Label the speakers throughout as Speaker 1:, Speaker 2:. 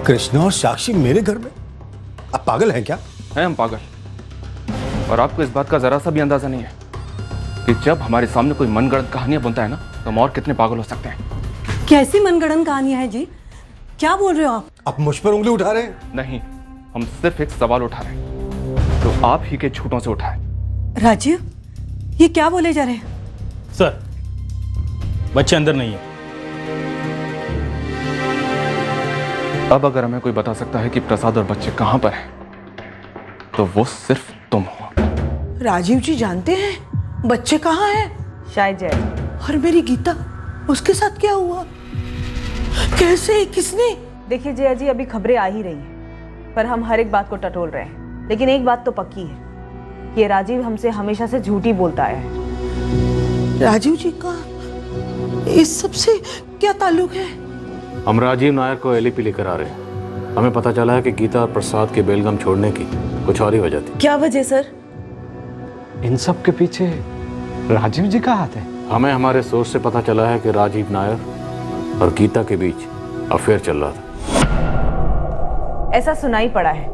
Speaker 1: कृष्णा और साक्षी मेरे घर में? आप पागल हैं क्या?
Speaker 2: हैं हम पागल। और आपको इस बात का जरा सा भी अंदाजा नहीं है कि जब हमारे सामने कोई मनगढ़ंत कहानियां बुनता है ना, तो हम और कितने पागल हो सकते हैं।
Speaker 3: कैसी मनगढ़ंत कहानियां हैं जी? क्या बोल रहे हो आप?
Speaker 1: आप मुझ पर उंगली उठा रहे हैं?
Speaker 2: नहीं, हम सिर्फ एक सवाल उठा रहे हैं तो आप ही के झूठों से उठाए।
Speaker 3: राजीव, ये क्या बोले जा रहे हैं?
Speaker 4: सर, बच्चे अंदर नहीं है।
Speaker 2: अब अगर हमें कोई बता सकता है कि प्रसाद और बच्चे कहां पर हैं, तो वो सिर्फ तुम हो।
Speaker 5: राजीव जी जानते हैं बच्चे कहाँ हैं?
Speaker 6: शायद जय।
Speaker 5: और मेरी गीता, उसके साथ क्या हुआ? कैसे? किसने?
Speaker 6: देखिए जया जी, अभी खबरें आ ही रही हैं, पर हम हर एक बात को टटोल रहे हैं। लेकिन एक बात तो पक्की है, ये राजीव हमसे हमेशा से झूठ ही बोलता आया है।
Speaker 5: राजीव जी का इस सब से क्या ताल्लुक है?
Speaker 7: हम राजीव नायर को एलईपी लेकर आ रहे हैं। हमें पता चला है कि गीता और प्रसाद के बेलगाम छोड़ने की कुछ और ही वजह थी।
Speaker 6: क्या वजह सर?
Speaker 8: इन सब के पीछे राजीव जी का हाथ है।
Speaker 7: हमें हमारे सोर्स से पता चला है कि राजीव नायर और गीता के बीच अफेयर चल रहा था।
Speaker 6: ऐसा सुनाई पड़ा है,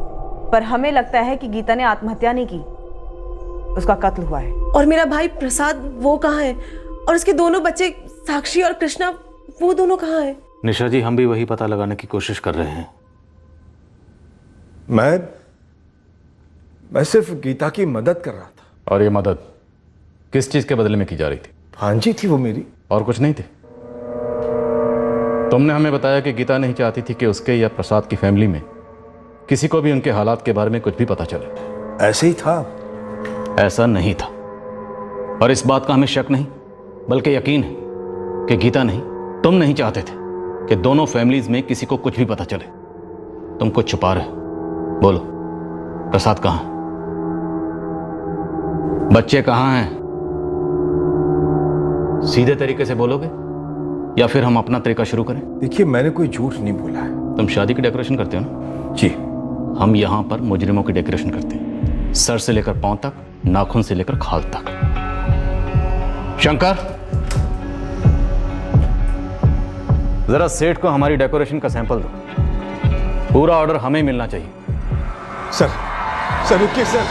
Speaker 6: पर हमें लगता है कि गीता ने आत्महत्या नहीं की, उसका कत्ल हुआ है।
Speaker 9: और मेरा भाई प्रसाद, वो कहाँ है? और उसके दोनों बच्चे साक्षी और कृष्णा, वो दोनों कहाँ हैं?
Speaker 7: निशा जी, हम भी वही पता लगाने की कोशिश कर रहे हैं।
Speaker 1: मैं सिर्फ गीता की मदद कर रहा था।
Speaker 7: और ये मदद किस चीज के बदले में की जा रही थी?
Speaker 1: भांजी थी वो मेरी।
Speaker 7: और कुछ नहीं थे? तुमने हमें बताया कि गीता नहीं चाहती थी कि उसके या प्रसाद की फैमिली में किसी को भी उनके हालात के बारे में कुछ भी पता चले।
Speaker 1: ऐसे ही था।
Speaker 7: ऐसा नहीं था, और इस बात का हमें शक नहीं बल्कि यकीन है कि गीता नहीं, तुम नहीं चाहते थे कि दोनों फैमिलीज में किसी को कुछ भी पता चले। तुम कुछ छुपा रहे। बोलो, प्रसाद कहाँ है? बच्चे कहाँ हैं? सीधे तरीके से बोलोगे या फिर हम अपना तरीका शुरू करें?
Speaker 1: देखिए, मैंने कोई झूठ नहीं बोला है।
Speaker 7: तुम शादी की डेकोरेशन करते हो ना?
Speaker 1: जी।
Speaker 7: हम यहां पर मुजरिमों की डेकोरेशन करते हैं, सर से लेकर पांव तक, नाखून से लेकर खाल तक। शंकर, जरा सेठ को हमारी डेकोरेशन का सैंपल दो। पूरा ऑर्डर हमें मिलना चाहिए।
Speaker 1: सर रुकिए सर।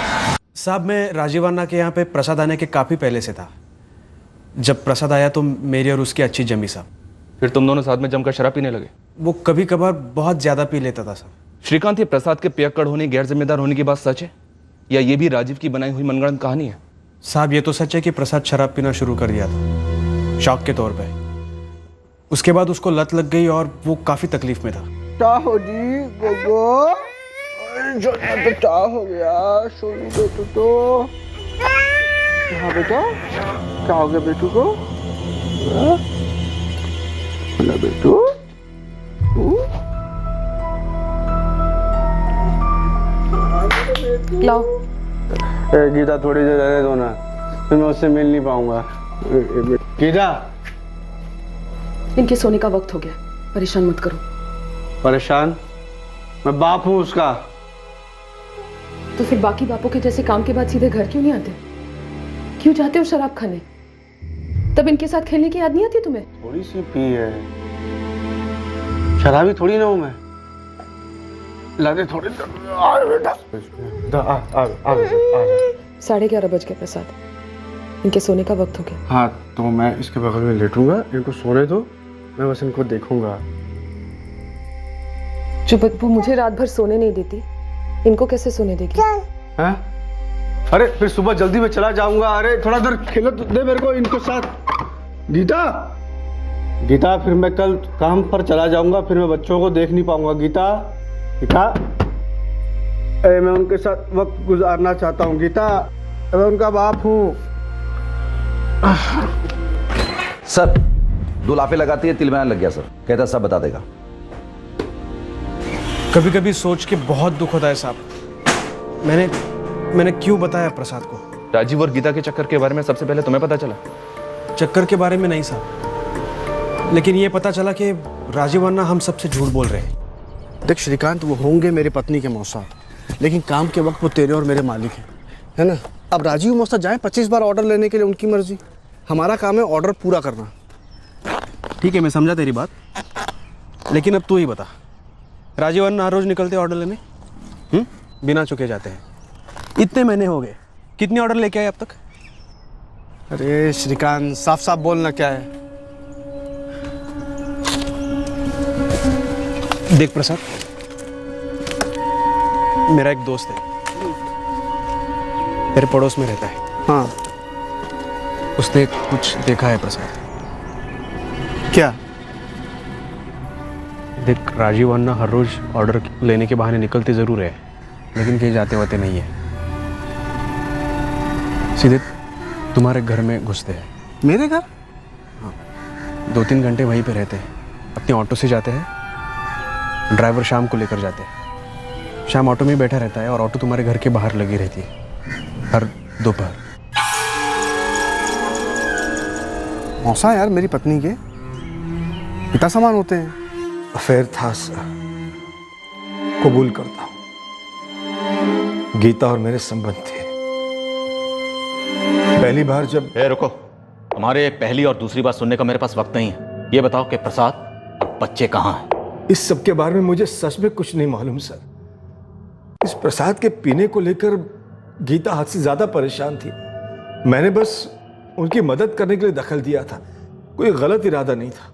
Speaker 4: साहब, मैं राजीव अन्ना के यहाँ पे प्रसाद आने के काफ़ी पहले से था। जब प्रसाद आया तो मेरी और उसकी अच्छी जमी साहब।
Speaker 2: फिर तुम दोनों साथ में जमकर शराब पीने लगे?
Speaker 4: वो कभी कभार बहुत ज़्यादा पी लेता था साहब।
Speaker 2: श्रीकांत, ये प्रसाद के पियक्कड़ होने, गैर जिम्मेदार होने की बात सच है या ये भी राजीव की बनाई हुई मनगढ़ंत कहानी है?
Speaker 4: साहब, ये तो सच है कि प्रसाद शराब पीना शुरू कर दिया था शौक के तौर पे। उसके बाद उसको लत लग गई और वो काफ़ी तकलीफ में था।
Speaker 10: क्या हो जी गोगो? क्या हो गया? सोनी बेटू तो हाँ बेटा, क्या हो गया बेटू को? बेटू
Speaker 9: लाओ।
Speaker 10: गीता, थोड़ी देर रहने दो ना, फिर मैं उससे मिल नहीं पाऊंगा। गीता,
Speaker 9: इनके सोने का वक्त हो गया, परेशान मत करो।
Speaker 10: परेशान? मैं बाप हूँ उसका।
Speaker 9: तो फिर बाकी बापों के जैसे काम के बाद सीधे घर क्यों नहीं आते? क्यों जाते हो शराब खाने? तब इनके साथ खेलने की याद नहीं आती तुम्हें?
Speaker 10: थोड़ी सी पी है, शराबी थोड़ी ना हूँ मैं। लादे थोड़ी बेटा।
Speaker 9: 11:30 बज गए प्रसाद, इनके सोने का वक्त हो गया।
Speaker 10: हाँ, तो मैं इसके बगल में लेटूंगा, इनको सोने दो, मैं बस इनको देखूंगा।
Speaker 9: जो बदबू मुझे रात भर सोने नहीं देती, इनको कैसे सोने देगी?
Speaker 10: हाँ? अरे फिर सुबह जल्दी मैं चला जाऊंगा। अरे थोड़ा देर खेलो तो दे मेरे को इनको साथ। गीता, गीता, फिर मैं कल काम पर चला जाऊंगा, फिर मैं बच्चों को देख नहीं पाऊंगा। गीता, गीता, अरे मैं उनके साथ वक्त गुजारना चाहता हूँ। गीता, मैं उनका बाप हूँ।
Speaker 11: सर, 2 लाफे लगाती है, तिल में लग गया सर। कहता सब बता देगा।
Speaker 4: कभी कभी सोच के बहुत दुख होता है साहब। मैंने क्यों बताया प्रसाद को?
Speaker 2: राजीव और गीता के चक्कर के बारे में सबसे पहले तुम्हें पता चला?
Speaker 4: चक्कर के बारे में नहीं साहब, लेकिन ये पता चला कि राजीव अन्ना हम सबसे झूठ बोल रहे हैं।
Speaker 5: देख श्रीकांत, वो होंगे मेरे पत्नी के मौसा, लेकिन काम के वक्त वो तेरे और मेरे मालिक हैं, है ना? अब राजीव मौसा जाए 25 बार ऑर्डर लेने के लिए, उनकी मर्जी। हमारा काम है ऑर्डर पूरा करना।
Speaker 4: ठीक है, मैं समझा तेरी बात, लेकिन अब तू ही बता, राजीव अन्ना हर रोज निकलते ऑर्डर लेने, बिना चुके जाते हैं। इतने महीने हो गए, कितने ऑर्डर लेके आए अब तक?
Speaker 5: अरे श्रीकांत, साफ साफ बोलना क्या है।
Speaker 4: देख प्रसाद, मेरा एक दोस्त है, तेरे पड़ोस में रहता है।
Speaker 5: हाँ।
Speaker 4: उसने कुछ देखा है प्रसाद।
Speaker 5: क्या?
Speaker 4: देख, राजीव अन्ना हर रोज ऑर्डर लेने के बहाने निकलते जरूर है, लेकिन कहीं जाते वाते नहीं है। सीधे तुम्हारे घर में घुसते हैं।
Speaker 5: मेरे घर?
Speaker 4: हाँ, 2-3 घंटे वहीं पे रहते हैं। अपने ऑटो से जाते हैं, ड्राइवर शाम को लेकर जाते हैं। शाम ऑटो में बैठा रहता है और ऑटो तुम्हारे घर के बाहर लगी रहती है हर दोपहर।
Speaker 5: मौसा यार, मेरी पत्नी के पिता समान होते हैं।
Speaker 1: अफेयर था सर, कबूल करता हूं। गीता और मेरे संबंध थे। पहली बार जब
Speaker 7: रुको, हमारे पहली और दूसरी बात सुनने का मेरे पास वक्त नहीं है। ये बताओ कि प्रसाद और बच्चे कहाँ हैं?
Speaker 1: इस सब के बारे में मुझे सच में कुछ नहीं मालूम सर। इस प्रसाद के पीने को लेकर गीता हद से ज्यादा परेशान थी। मैंने बस उनकी मदद करने के लिए दखल दिया था, कोई गलत इरादा नहीं था।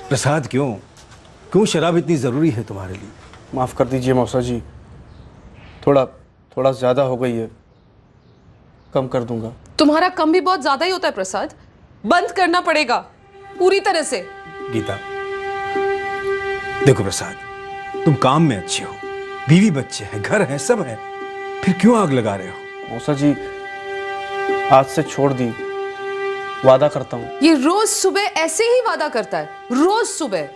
Speaker 5: प्रसाद, क्यों शराब इतनी ज़रूरी है तुम्हारे लिए? माफ़ कर दीजिए मौसा जी, थोड़ा ज़्यादा हो गई है, कम कर दूंगा।
Speaker 9: तुम्हारा कम भी बहुत ज्यादा ही होता है प्रसाद, बंद करना पड़ेगा पूरी तरह से।
Speaker 1: गीता देखो प्रसाद, तुम काम में अच्छे हो, बीवी बच्चे हैं, घर है, सब है, फिर क्यों आग लगा रहे हो?
Speaker 5: मौसा जी, आज से छोड़ दी, वादा करता हूँ।
Speaker 9: ये रोज सुबह ऐसे ही वादा करता है, रोज सुबह।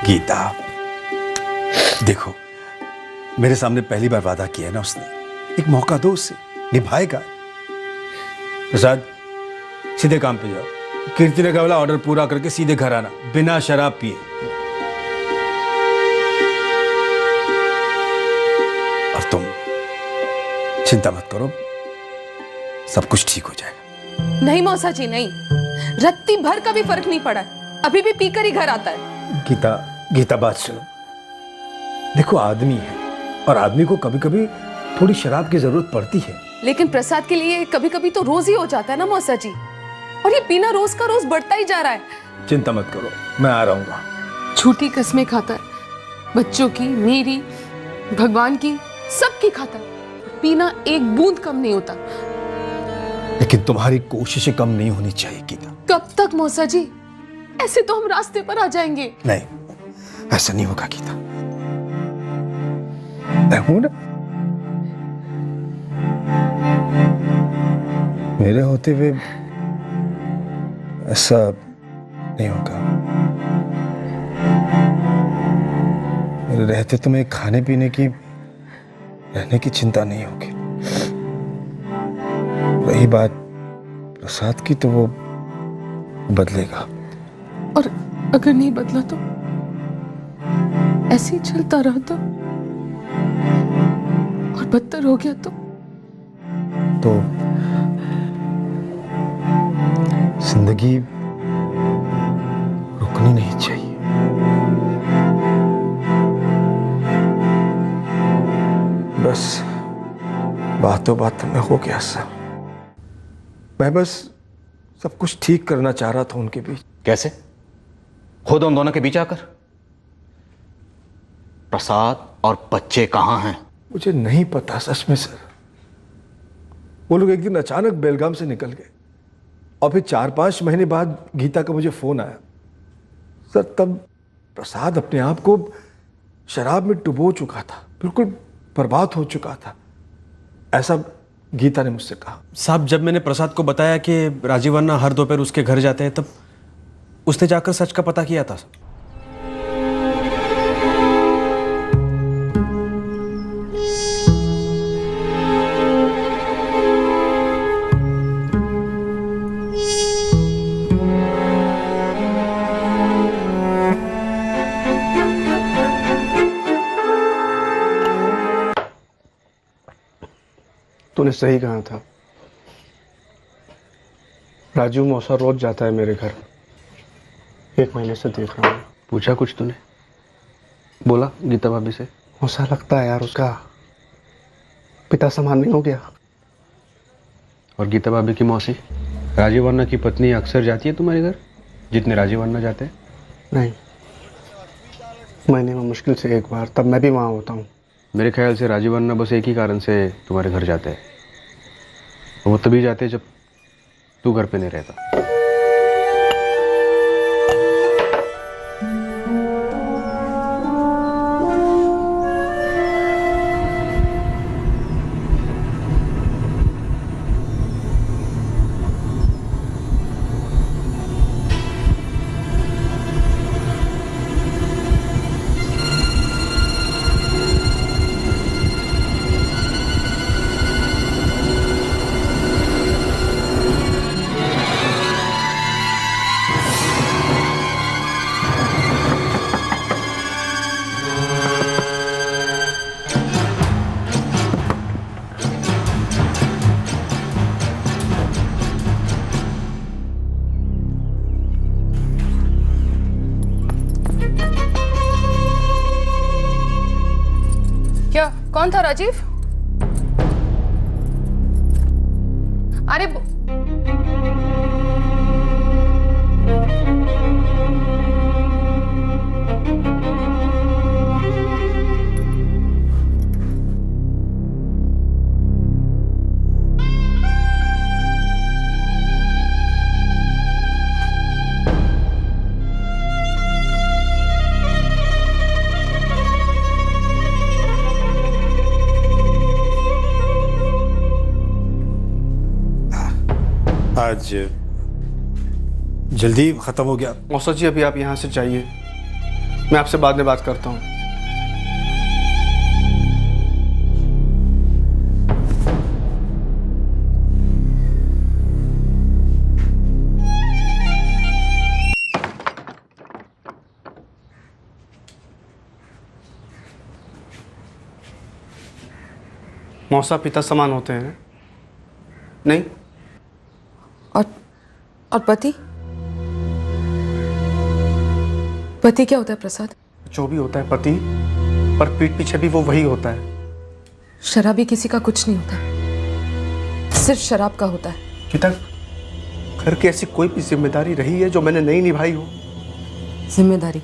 Speaker 1: गीता देखो, मेरे सामने पहली बार वादा किया है ना उसने, एक मौका दो उसे, निभाएगा। प्रसाद, सीधे काम पे जाओ, कीर्ति का वाला ऑर्डर पूरा करके सीधे घर आना, बिना शराब पिए। और तुम चिंता मत करो, सब कुछ ठीक हो जाएगा।
Speaker 9: नहीं मौसा जी, नहीं, रत्ती भर का भी फर्क नहीं पड़ा है, अभी भी पीकर ही घर आता है।
Speaker 1: गीता बात सुनो, देखो आदमी है और आदमी को कभी कभी थोड़ी शराब की जरूरत पड़ती है।
Speaker 9: लेकिन प्रसाद के लिए कभी कभी तो रोज ही हो जाता है ना मौसा जी, और ये पीना रोज का रोज बढ़ता ही जा रहा है।
Speaker 1: चिंता मत करो, मैं आ रहूंगा।
Speaker 9: झूठी कस्में खाता है, बच्चों की, मेरी, भगवान की, सबकी खाता है। पीना एक बूंद कम नहीं होता।
Speaker 1: लेकिन तुम्हारी कोशिशें कम नहीं होनी चाहिए गीता।
Speaker 9: कब तक मौसा जी? ऐसे तो हम रास्ते पर आ जाएंगे।
Speaker 1: नहीं, ऐसा नहीं होगा गीता, मैं हूं ना, मेरे होते हुए ऐसा नहीं होगा। मेरे रहते तुम्हें खाने पीने की, रहने की चिंता नहीं होगी। रही बात प्रसाद की, तो वो बदलेगा।
Speaker 9: और अगर नहीं बदला तो? ऐसे ही चलता रहा तो? और बदतर हो गया तो?
Speaker 1: जिंदगी रुकनी नहीं चाहिए। बस बातों बातों में हो गया सब। मैं बस सब कुछ ठीक करना चाह रहा था उनके बीच।
Speaker 7: कैसे? खुद उन दोनों के बीच आकर? प्रसाद और बच्चे कहाँ हैं?
Speaker 1: मुझे नहीं पता सच में सर। वो लोग एक दिन अचानक बेलगाम से निकल गए और फिर 4-5 महीने बाद गीता का मुझे फोन आया। सर तब प्रसाद अपने आप को शराब में डुबो चुका था, बिल्कुल बर्बाद हो चुका था, ऐसा गीता ने मुझसे कहा।
Speaker 4: साहब, जब मैंने प्रसाद को बताया कि राजीव अन्ना हर दोपहर उसके घर जाते हैं, तब उसने जाकर सच का पता किया था।
Speaker 5: तूने सही कहा था। राजू मौसा रोज जाता है मेरे घर, 1 महीने से देख रहा हूँ।
Speaker 4: पूछा कुछ तूने? बोला गीता भाभी से?
Speaker 5: मौसा लगता है यार उसका पिता समान नहीं हो गया।
Speaker 4: और गीता भाभी की मौसी राजीव वर्मा की पत्नी अक्सर जाती है तुम्हारे घर जितने राजीव वर्मा जाते हैं?
Speaker 5: नहीं, महीने में मुश्किल से एक बार, तब मैं भी वहाँ होता हूँ।
Speaker 4: मेरे ख्याल से राजीव वर्मा बस एक ही कारण से तुम्हारे घर जाते हैं, वो तभी जाते हैं जब तू घर पे नहीं रहता।
Speaker 9: कौन था राजीव? अरे
Speaker 1: आज जल्दी खत्म हो गया।
Speaker 5: मौसा जी अभी आप यहाँ से जाइए, मैं आपसे बाद में बात करता हूँ। मौसा पिता समान होते हैं नहीं?
Speaker 9: और पति? पति क्या होता है प्रसाद?
Speaker 5: जो भी होता है पति, पर पीठ पीछे भी वो वही होता है।
Speaker 9: शराबी किसी का कुछ नहीं होता, सिर्फ शराब का होता है।
Speaker 5: कि तक घर की ऐसी कोई भी जिम्मेदारी रही है जो मैंने नहीं निभाई हो?
Speaker 9: जिम्मेदारी?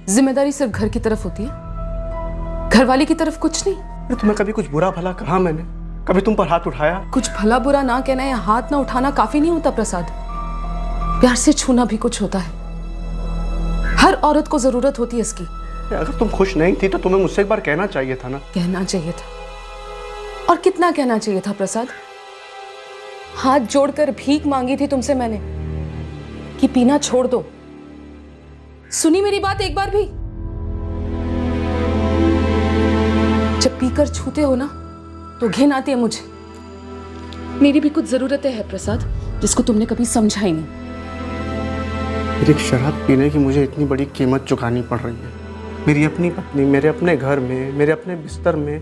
Speaker 9: जिम्मेदारी सिर्फ घर की तरफ होती है, घरवाली की तरफ कुछ नहीं।
Speaker 5: तुम्हें कभी कुछ बुरा भला कहा मैंने? कभी तुम पर हाथ उठाया?
Speaker 9: कुछ भला बुरा ना कहना या हाथ ना उठाना काफी नहीं होता प्रसाद, प्यार से छूना भी कुछ होता है। हर औरत को जरूरत होती है इसकी।
Speaker 5: अगर तुम खुश नहीं थी तो तुम्हें मुझसे एक बार कहना चाहिए था ना।
Speaker 9: कहना चाहिए था, और कितना कहना चाहिए था प्रसाद? हाथ जोड़कर भीख मांगी थी तुमसे मैंने कि पीना छोड़ दो। सुनी मेरी बात एक बार भी? जब पीकर छूते हो ना तो घिन आती है मुझे। मेरी भी कुछ जरूरतें हैं प्रसाद, जिसको तुमने कभी समझा ही नहीं।
Speaker 5: मेरी शराब पीने की मुझे इतनी बड़ी कीमत चुकानी पड़ रही है। मेरी अपनी पत्नी मेरे अपने घर में, मेरे अपने बिस्तर में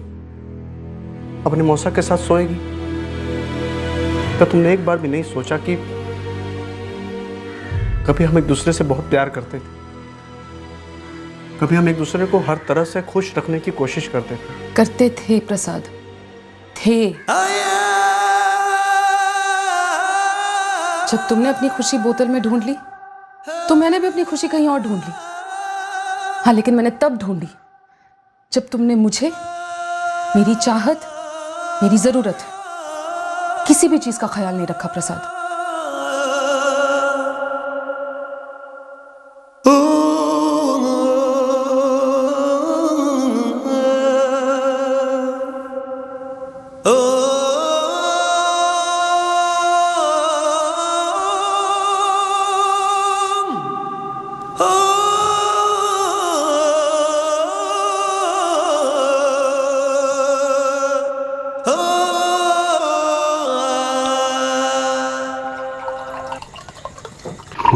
Speaker 5: अपने मौसा के साथ सोएगी। तो तुमने एक बार भी नहीं सोचा कि कभी हम एक दूसरे से बहुत प्यार करते थे, कभी हम एक दूसरे को हर तरह से खुश रखने की कोशिश करते थे?
Speaker 9: करते थे प्रसाद, थे। जब तुमने अपनी खुशी बोतल में ढूंढ ली तो मैंने भी अपनी खुशी कहीं और ढूंढ ली। हाँ, लेकिन मैंने तब ढूंढी जब तुमने मुझे, मेरी चाहत, मेरी जरूरत, किसी भी चीज का ख्याल नहीं रखा प्रसाद।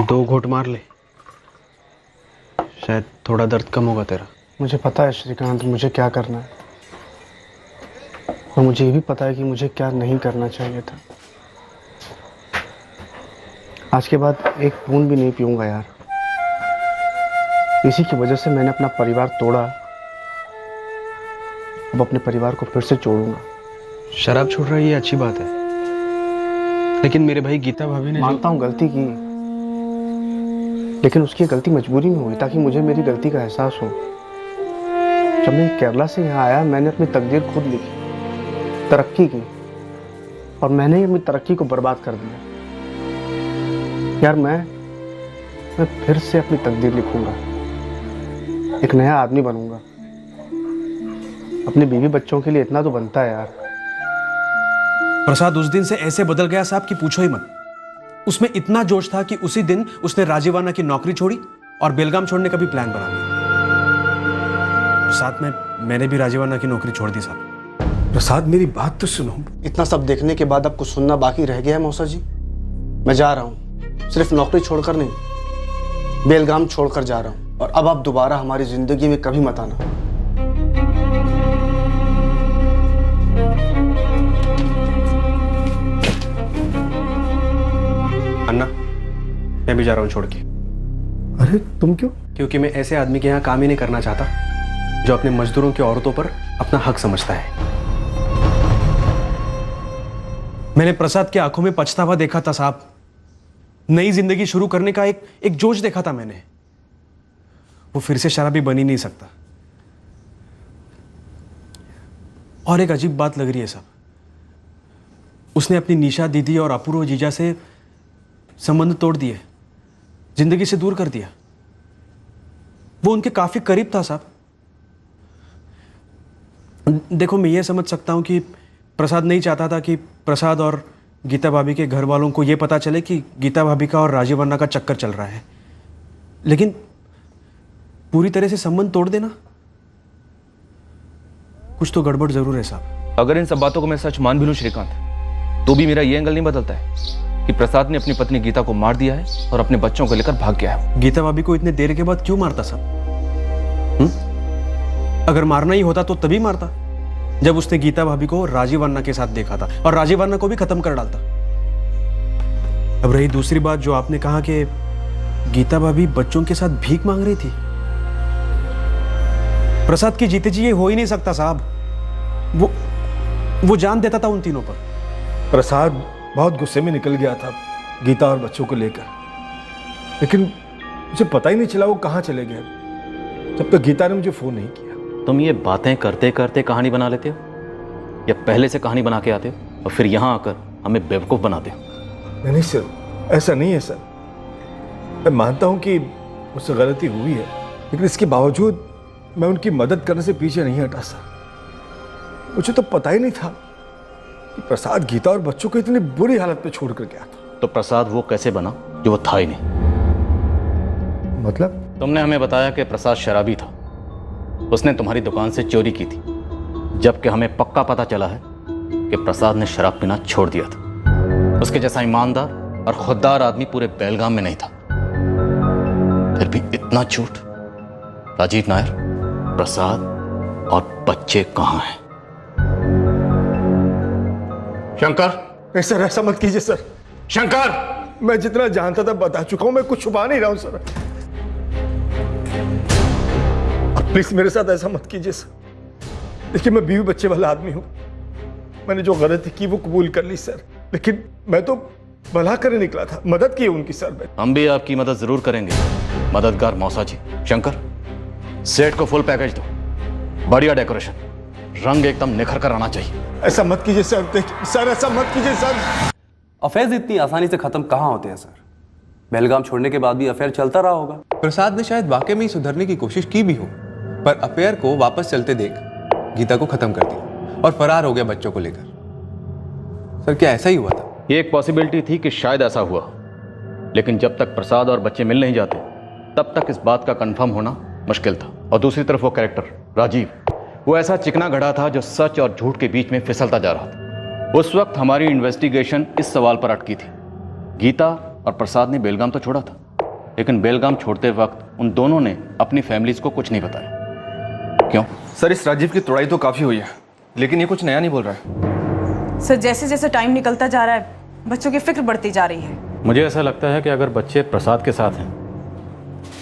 Speaker 4: दो घोट मार ले, शायद थोड़ा दर्द कम होगा तेरा।
Speaker 5: मुझे पता है श्रीकांत मुझे क्या करना है, और मुझे ये भी पता है कि मुझे क्या नहीं करना चाहिए था। आज के बाद एक बूंद भी नहीं पीऊंगा यार। इसी की वजह से मैंने अपना परिवार तोड़ा। अब अपने परिवार को फिर से जोड़ूंगा।
Speaker 4: शराब छोड़ रहा है ये अच्छी बात है, लेकिन मेरे भाई गीता भाभी ने
Speaker 5: मानता हूँ गलती की, लेकिन उसकी गलती मजबूरी में हुई ताकि मुझे मेरी गलती का एहसास हो। जब मैं केरला से यहाँ आया मैंने अपनी तकदीर खुद लिखी, तरक्की की, और मैंने ही अपनी तरक्की को बर्बाद कर दिया। यार मैं फिर से अपनी तकदीर लिखूंगा, एक नया आदमी बनूंगा। अपने बीवी बच्चों के लिए इतना तो बनता है यार।
Speaker 4: प्रसाद उस दिन से ऐसे बदल गया साहब कि पूछो ही मत। उसमें इतना जोश था कि उसी दिन उसने राजीवाना की नौकरी छोड़ी और बेलगाम छोड़ने का भी प्लान बना लिया। साथ में मैंने भी राजीवाना की नौकरी छोड़ दी साहब।
Speaker 1: प्रसाद मेरी बात तो सुनो।
Speaker 5: इतना सब देखने के बाद अब कुछ सुनना बाकी रह गया है मौसा जी। मैं जा रहा हूँ, सिर्फ नौकरी छोड़कर नहीं, बेलगाम छोड़कर जा रहा हूँ। और अब आप दोबारा हमारी जिंदगी में कभी मत आना।
Speaker 4: अन्ना, मैं भी जा रहा हूँ छोड़ के।
Speaker 1: अरे तुम क्यों?
Speaker 4: क्योंकि मैं ऐसे आदमी के यहाँ काम ही नहीं करना चाहता जो अपने मजदूरों की औरतों पर अपना हक समझता है। मैंने प्रसाद की आंखों में पछतावा देखा था साहब। नई जिंदगी शुरू करने का एक जोश देखा था मैंने। वो फिर से शराबी बन ही नहीं सकता। और एक अजीब बात लग रही है साहब, उसने अपनी निशा दीदी और अपूर्व जीजा से संबंध तोड़ दिए, जिंदगी से दूर कर दिया। वो उनके काफी करीब था साहब। देखो मैं ये समझ सकता हूं कि प्रसाद नहीं चाहता था कि प्रसाद और गीता भाभी के घर वालों को ये पता चले कि गीता भाभी का और राजीवाना का चक्कर चल रहा है, लेकिन पूरी तरह से संबंध तोड़ देना, कुछ तो गड़बड़ जरूर है साहब।
Speaker 2: अगर इन सब बातों को मैं सच मान भी लूं श्रीकांत, तो भी मेरा ये एंगल नहीं बदलता है कि प्रसाद ने अपनी पत्नी गीता को मार दिया है और अपने बच्चों को लेकर भाग गया है।
Speaker 4: गीता भाभी को इतने देर के बाद क्यों मारता साहब? अगर मारना ही होता तो तभी मारता जब उसने गीता भाभी को राजीवाना के साथ देखा था और राजीवाना को भी खत्म कर डालता। अब रही दूसरी बात जो आपने कहा कि गीता भाभी बच्चों के साथ भीख मांग रही थी, प्रसाद की जीते जी ये हो ही नहीं सकता साहब। वो जान देता था उन तीनों पर।
Speaker 1: प्रसाद बहुत गुस्से में निकल गया था गीता और बच्चों को लेकर, लेकिन मुझे पता ही नहीं चला वो कहाँ चले गए जब तक गीता ने मुझे फोन नहीं किया।
Speaker 7: तुम ये बातें करते करते कहानी बना लेते हो या पहले से कहानी बना के आते हो और फिर यहाँ आकर हमें बेवकूफ़ बनाते हो?
Speaker 1: नहीं सर, ऐसा नहीं है सर। मैं मानता हूँ कि मुझसे गलती हुई है, लेकिन इसके बावजूद मैं उनकी मदद करने से पीछे नहीं हटा सर। मुझे तो पता ही नहीं था कि प्रसाद गीता और बच्चों को इतनी बुरी हालत में छोड़ कर गया था।
Speaker 7: तो प्रसाद वो कैसे बना जो वो था ही नहीं?
Speaker 1: मतलब?
Speaker 7: तुमने हमें बताया कि प्रसाद शराबी था, उसने तुम्हारी दुकान से चोरी की थी, जबकि हमें पक्का पता चला है कि प्रसाद ने शराब पीना छोड़ दिया था। उसके जैसा ईमानदार और खुददार आदमी पूरे बेलगाम में नहीं था। फिर भी इतना झूठ। राजीव नायर, प्रसाद और बच्चे कहाँ हैं? शंकर!
Speaker 1: सर ऐसा मत कीजिए सर।
Speaker 7: शंकर!
Speaker 1: मैं जितना जानता था बता चुका हूं, मैं कुछ छुपा नहीं रहा हूं सर। प्लीज मेरे साथ ऐसा मत कीजिए सर। देखिए मैं बीवी बच्चे वाला आदमी हूं, मैंने जो गलती की वो कबूल कर ली सर, लेकिन मैं तो भला करने निकला था, मदद की उनकी सर। मैं
Speaker 7: हम भी आपकी मदद जरूर करेंगे मददगार मौसा जी। शंकर, सेट को फुल पैकेज दो, बढ़िया डेकोरेशन, रंग एकदम निखर कर आना चाहिए।
Speaker 1: ऐसा मत कीजिए सर। सर ऐसा मत कीजिए सर।
Speaker 12: अफेयर्स इतनी आसानी से खत्म कहाँ होते हैं सर? बेलगाम छोड़ने के बाद भी अफेयर चलता रहा होगा।
Speaker 13: प्रसाद ने शायद वाकई में ही सुधरने की कोशिश की भी हो, पर अफेयर को वापस चलते देख गीता को खत्म कर दिया और फरार हो गया बच्चों को लेकर। सर क्या ऐसा ही हुआ था?
Speaker 7: ये एक पॉसिबिलिटी थी कि शायद ऐसा हुआ, लेकिन जब तक प्रसाद और बच्चे मिल नहीं जाते तब तक इस बात का कंफर्म होना मुश्किल था। और दूसरी तरफ वो कैरेक्टर राजीव, वो ऐसा चिकना घड़ा था जो सच और झूठ के बीच में फिसलता जा रहा था। उस वक्त हमारी इन्वेस्टिगेशन इस सवाल पर अटकी थी, गीता और प्रसाद ने बेलगाम तो छोड़ा था, लेकिन बेलगाम छोड़ते वक्त उन दोनों ने अपनी फैमिलीज को कुछ नहीं बताया। क्यों?
Speaker 2: सर इस राजीव की तोड़ाई तो काफी हुई है, लेकिन ये कुछ नया नहीं बोल रहा है।
Speaker 6: सर जैसे जैसे टाइम निकलता जा रहा है बच्चों की फिक्र बढ़ती जा रही है।
Speaker 7: मुझे ऐसा लगता है कि अगर बच्चे प्रसाद के साथ हैं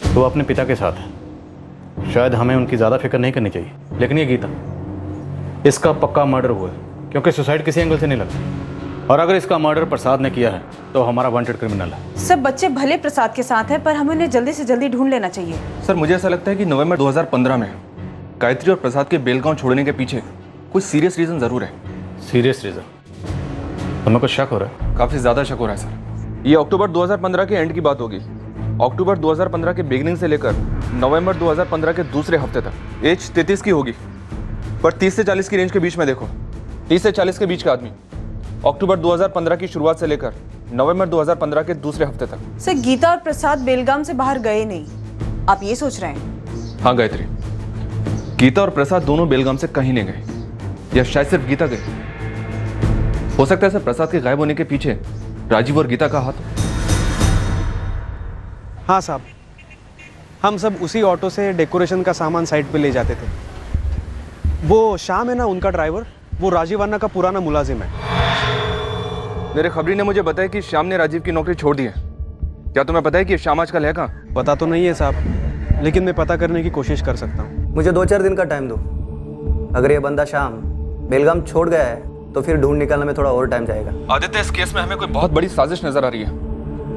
Speaker 7: तो वो अपने पिता के साथ हैं, शायद हमें उनकी ज़्यादा फिक्र नहीं करनी चाहिए, लेकिन ये गीता, इसका पक्का मर्डर हुआ है, क्योंकि सुसाइड किसी एंगल से नहीं लगा। और अगर इसका मर्डर प्रसाद ने किया है तो हमारा वांटेड क्रिमिनल है।
Speaker 6: सर बच्चे भले प्रसाद के साथ हैं, पर हमें उन्हें जल्दी से जल्दी ढूंढ लेना चाहिए।
Speaker 2: सर मुझे ऐसा लगता है कि नवंबर 2015 में गायत्री और प्रसाद के बेलगांव छोड़ने के पीछे कोई सीरियस रीजन जरूर है।
Speaker 7: Serious reason? तुम्हें कुछ शक हो रहा है?
Speaker 2: काफी ज्यादा शक हो रहा है सर। ये अक्टूबर 2015 के एंड की बात होगी। अक्टूबर 2015 के बिगनिंग से लेकर नवंबर 2015 के दूसरे हफ्ते तक। एज 33 की होगी, पर 30 से 40 की रेंज के बीच में देखो। 30 से 40 के बीच का आदमी अक्टूबर 2015 की शुरुआत से लेकर नवंबर 2015 के दूसरे हफ्ते तक।
Speaker 6: सर गीता और प्रसाद बेलगाम से बाहर गए नहीं, आप ये सोच रहे हैं?
Speaker 2: हाँ गायत्री, गीता और प्रसाद दोनों बेलगाम से कहीं नहीं गए, या शायद सिर्फ गीता गई। हो सकता है सर प्रसाद के गायब होने के पीछे राजीव और गीता का हाथ।
Speaker 4: हाँ साहब, हम सब उसी ऑटो से डेकोरेशन का सामान साइड पे ले जाते थे। वो श्याम है ना उनका ड्राइवर, वो राजीव अन्ना का पुराना मुलाजिम है।
Speaker 2: मेरे खबरी ने मुझे बताया कि श्याम ने राजीव की नौकरी छोड़ दी है। क्या तुम्हें पता है कि श्याम आजकल है कहाँ?
Speaker 4: पता तो नहीं है साहब, लेकिन मैं पता करने की कोशिश कर सकता हूँ।
Speaker 14: मुझे 2-4 दिन का टाइम दो। अगर ये बंदा श्याम बेलगाम छोड़ गया है तो फिर ढूंढ निकालने में थोड़ा और टाइम जाएगा।
Speaker 2: आदित्य, इस केस में हमें कोई बहुत बड़ी साजिश नजर आ रही है,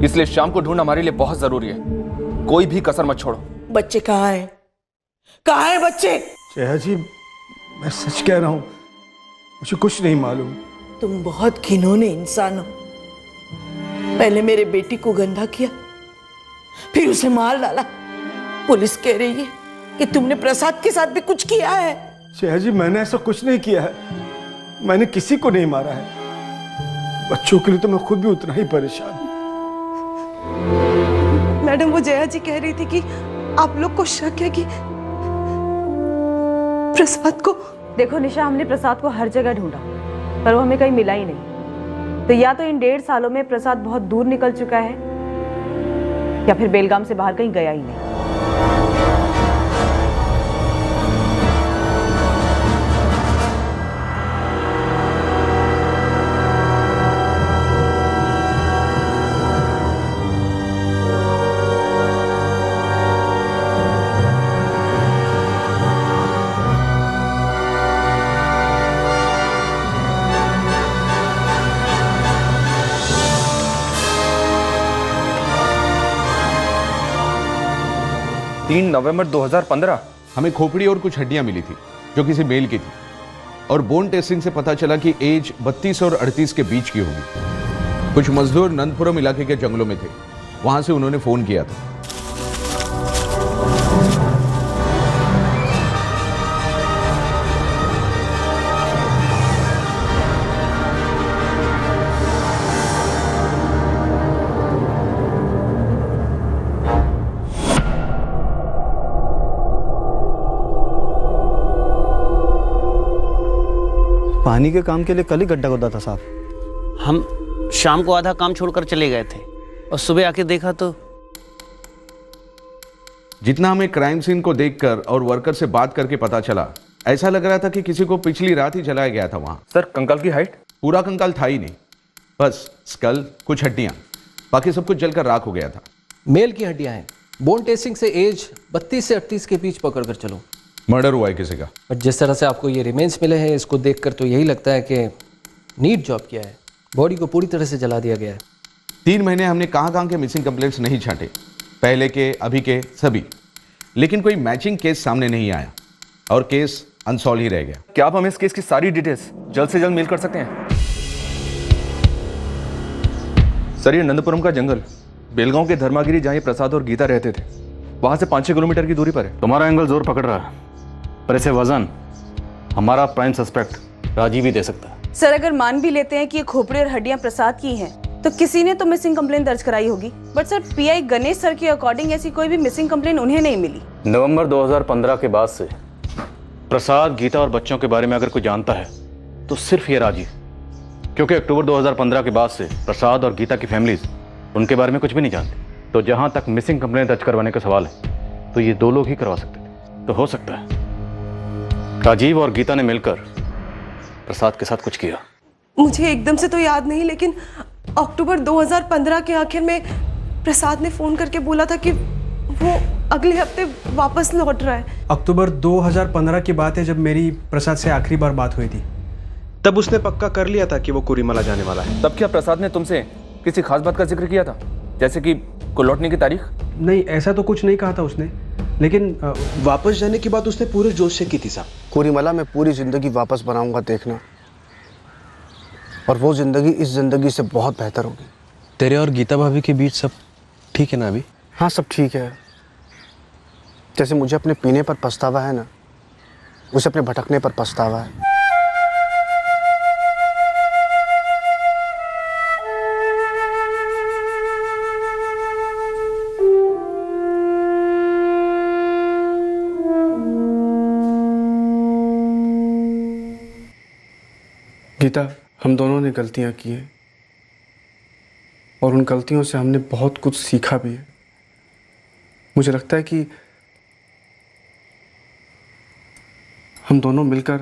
Speaker 2: इसलिए श्याम को ढूंढना हमारे लिए बहुत जरूरी है। कोई भी कसर मत छोड़ो।
Speaker 15: बच्चे कहाँ हैं? कहाँ हैं बच्चे?
Speaker 1: जया जी, मैं सच कह रहा हूँ, मुझे कुछ नहीं मालूम।
Speaker 15: तुम बहुत घिनौने इंसान हो। पहले मेरे बेटी को गंदा किया, फिर उसे मार डाला। पुलिस कह रही है कि तुमने प्रसाद के साथ भी कुछ किया है।
Speaker 1: जया जी, मैंने ऐसा कुछ नहीं किया है। मैंने किसी को नहीं मारा है। बच्चों के लिए तो मैं खुद भी उतना ही परेशान हूँ।
Speaker 15: मैडम, वो जया जी कह रही थी कि आप लोग को शक है कि प्रसाद को।
Speaker 6: देखो निशा, हमने प्रसाद को हर जगह ढूंढा, पर वो हमें कहीं मिला ही नहीं। तो या तो इन 1.5 सालों में प्रसाद बहुत दूर निकल चुका है, या फिर बेलगाम से बाहर कहीं गया ही नहीं।
Speaker 2: नवंबर 2015
Speaker 16: हमें खोपड़ी और कुछ हड्डियां मिली थी जो किसी मेल की थी, और बोन टेस्टिंग से पता चला कि एज 32 और 38 के बीच की होगी। कुछ मजदूर नंदपुरम इलाके के जंगलों में थे, वहां से उन्होंने फोन किया था।
Speaker 5: पानी के काम के लिए कल ही गड्ढा खोदा था साहब।
Speaker 14: हम शाम को आधा काम छोड़कर चले गए थे और सुबह आके देखा तो
Speaker 16: जितना हमें क्राइम सीन को देखकर और वर्कर से बात करके पता चला, ऐसा लग रहा था कि किसी को पिछली रात ही जलाया गया था वहां।
Speaker 2: सर, कंकाल की हाइट?
Speaker 16: पूरा कंकाल था ही नहीं, बस स्कल, कुछ हड्डियां, बाकी सब कुछ जलकर राख हो गया था।
Speaker 17: मेल की हड्डियां हैं। बोन टेस्टिंग से एज 32 से 38 के बीच पकड़ कर चलो।
Speaker 16: मर्डर हुआ है किसी का।
Speaker 17: बट जिस तरह से आपको ये रिमेन्स मिले हैं, इसको देखकर तो यही लगता है कि नीट जॉब किया है। बॉडी को पूरी तरह से जला दिया गया है।
Speaker 16: 3 महीने हमने कहाँ के मिसिंग कंप्लेंट्स नहीं छांटे, पहले के, अभी के, सभी, लेकिन कोई मैचिंग केस सामने नहीं आया और केस अनसॉल्व ही रह गया।
Speaker 2: क्या आप हमें इस केस की सारी डिटेल्स जल्द से जल्द मेल कर सकते हैं? सर, ये नंदपुरम का जंगल बेलगांव के धर्मागिरी, जहाँ प्रसाद और गीता रहते थे, वहां से 5-6 किलोमीटर की दूरी पर है।
Speaker 7: तुम्हारा एंगल जोर पकड़ रहा है, पर इसे वजन हमारा प्राइम सस्पेक्ट राजीव ही दे सकता है।
Speaker 6: सर, अगर मान भी लेते हैं कि ये खोपड़ी और हड्डियां प्रसाद की हैं, तो किसी ने तो मिसिंग कंप्लेंट दर्ज कराई होगी। But sir, pi Ganesh sir के अकॉर्डिंग ऐसी कोई भी मिसिंग कंप्लेंट उन्हें नहीं मिली।
Speaker 7: नवंबर 2015 के बाद से प्रसाद, गीता और बच्चों के बारे में अगर कोई जानता है तो सिर्फ ये राजीव, क्योंकि अक्टूबर 2015 के बाद से प्रसाद और गीता की फैमिलीज उनके बारे में कुछ भी नहीं जानती। तो जहां तक मिसिंग कंप्लेंट दर्ज करवाने का सवाल है, तो ये 2 लोग ही करवा सकते थे। तो हो सकता है राजीव और गीता ने मिलकर प्रसाद के साथ कुछ किया।
Speaker 15: मुझे एकदम से तो याद नहीं, लेकिन अक्टूबर 2015 के आखिर में प्रसाद ने फोन करके बोला था कि वो
Speaker 6: अगले हफ्ते वापस लौट रहा है।
Speaker 4: अक्टूबर 2015 की बात है, जब मेरी प्रसाद से आखिरी बार बात हुई थी। तब उसने पक्का कर लिया था कि वो कुरीमला जाने वाला है।
Speaker 2: तब क्या प्रसाद ने तुमसे किसी खास बात का जिक्र किया था, जैसे कि को लौटने की तारीख?
Speaker 4: नहीं, ऐसा तो कुछ नहीं कहा था उसने, लेकिन वापस जाने की बात उसने पूरे जोश से की थी साहब।
Speaker 5: कुरीमला में पूरी ज़िंदगी वापस बनाऊंगा देखना, और वो ज़िंदगी इस ज़िंदगी से बहुत बेहतर होगी।
Speaker 4: तेरे और गीता भाभी के बीच सब ठीक है ना अभी?
Speaker 5: हाँ, सब ठीक है। जैसे मुझे अपने पीने पर पछतावा है ना, उसे अपने भटकने पर पछतावा है। गीता, हम दोनों ने गलतियां की हैं और उन गलतियों से हमने बहुत कुछ सीखा भी है। मुझे लगता है कि हम दोनों मिलकर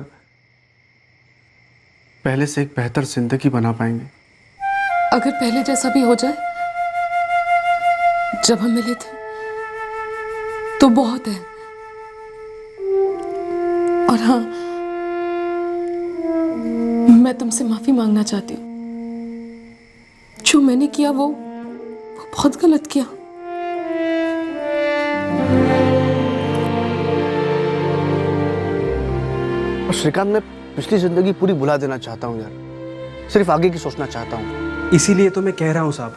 Speaker 5: पहले से एक बेहतर जिंदगी बना पाएंगे।
Speaker 9: अगर पहले जैसा भी हो जाए, जब हम मिले थे तो बहुत है। और हाँ, मैं तुमसे माफी मांगना चाहती हूँ। जो मैंने किया वो बहुत गलत किया।
Speaker 5: और श्रीकांत, मैं पिछली जिंदगी पूरी भुला देना चाहता हूँ यार, सिर्फ आगे की सोचना चाहता हूँ।
Speaker 4: इसीलिए तो मैं कह रहा हूँ साहब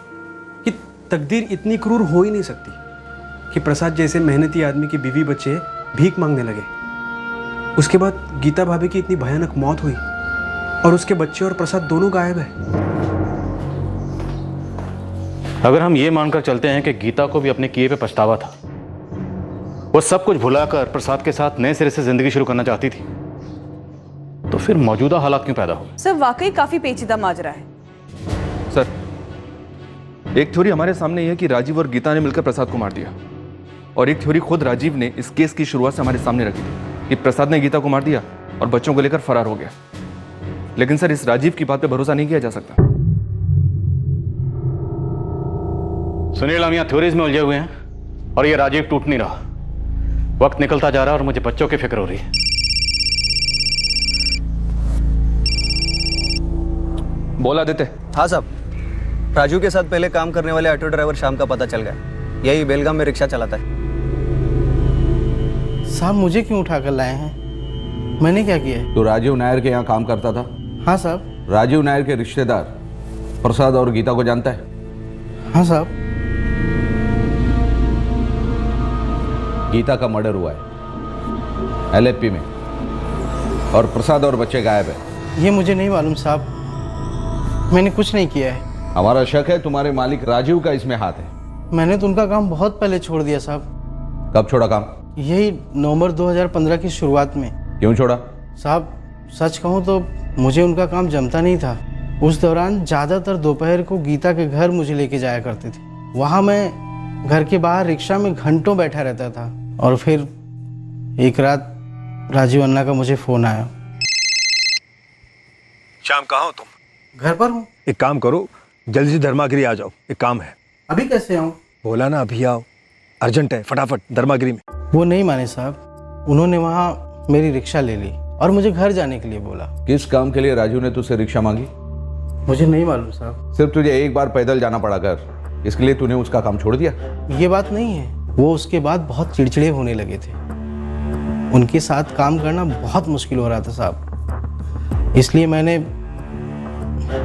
Speaker 4: कि तकदीर इतनी क्रूर हो ही नहीं सकती कि प्रसाद जैसे मेहनती आदमी की बीवी बच्चे भीख मांगने लगे। उसके बाद गीता भाभी की इतनी भयानक मौत हुई और उसके बच्चे और प्रसाद दोनों गायब है।
Speaker 7: अगर हम ये मानकर चलते हैं कि गीता को भी अपने किए पे पछतावा था, वो सब कुछ भुलाकर प्रसाद के साथ नए सिरे से जिंदगी शुरू करना चाहती थी, तो फिर मौजूदा हालात क्यों पैदा हुए?
Speaker 6: सर, वाकई काफी पेचीदा माजरा है।
Speaker 2: सर, एक थ्योरी हमारे सामने यह है कि राजीव और गीता ने मिलकर प्रसाद को मार दिया, और एक थ्योरी खुद राजीव ने इस केस की शुरुआत से हमारे सामने रखी थी कि प्रसाद ने गीता को मार दिया और बच्चों को लेकर फरार हो गया। लेकिन सर, इस राजीव की बात पे भरोसा नहीं किया जा सकता।
Speaker 7: सुनील, हम यहाँ थ्योरीज में उलझे हुए हैं और ये राजीव टूट नहीं रहा। वक्त निकलता जा रहा है और मुझे बच्चों की फिक्र हो रही है।
Speaker 2: बोला देते।
Speaker 14: हाँ साहब, राजू के साथ पहले काम करने वाले ऑटो ड्राइवर शाम का पता चल गया। यही बेलगाम में रिक्शा चलाता है।
Speaker 5: साहब, मुझे क्यों उठाकर लाए हैं? मैंने क्या किया है?
Speaker 16: तो राजीव नायर के यहाँ काम करता था?
Speaker 5: हाँ साहब।
Speaker 16: राजीव नायर के रिश्तेदार प्रसाद और गीता को जानता है?
Speaker 5: हाँ साहब।
Speaker 16: गीता का मर्डर हुआ है LFP में, और प्रसाद और बच्चे गायब है।
Speaker 5: ये मुझे नहीं मालूम साहब, मैंने कुछ नहीं किया है।
Speaker 16: हमारा शक है तुम्हारे मालिक राजीव का इसमें हाथ है।
Speaker 5: मैंने तो उनका काम बहुत पहले छोड़ दिया साहब।
Speaker 16: कब छोड़ा काम?
Speaker 5: यही नवंबर 2015 की शुरुआत में।
Speaker 16: क्यों छोड़ा?
Speaker 5: साहब, सच कहूँ तो मुझे उनका काम जमता नहीं था। उस दौरान ज़्यादातर दोपहर को गीता के घर मुझे लेके जाया करते थे। वहाँ मैं घर के बाहर रिक्शा में घंटों बैठा रहता था, और फिर एक रात राजीव अन्ना का मुझे फ़ोन आया।
Speaker 1: शाम कहाँ हो तुम?
Speaker 5: घर पर हूँ।
Speaker 1: एक काम करो, जल्दी से धर्मागिरी आ जाओ, एक काम है।
Speaker 5: अभी कैसे आऊँ?
Speaker 1: बोला ना अभी आओ, अर्जेंट है, फटाफट धर्मागिरी में।
Speaker 5: वो नहीं माने साहब, उन्होंने वहाँ मेरी रिक्शा ले ली और मुझे घर जाने के लिए बोला।
Speaker 16: किस काम के लिए राजू ने तुझसे रिक्शा मांगी?
Speaker 5: मुझे नहीं मालूम साहब।
Speaker 16: सिर्फ तुझे एक बार पैदल जाना पड़ा कर, इसके लिए तूने उसका काम छोड़ दिया?
Speaker 5: ये बात नहीं है, वो उसके बाद बहुत चिड़चिड़े होने लगे थे। उनके साथ काम करना बहुत मुश्किल हो रहा था साहब, इसलिए मैंने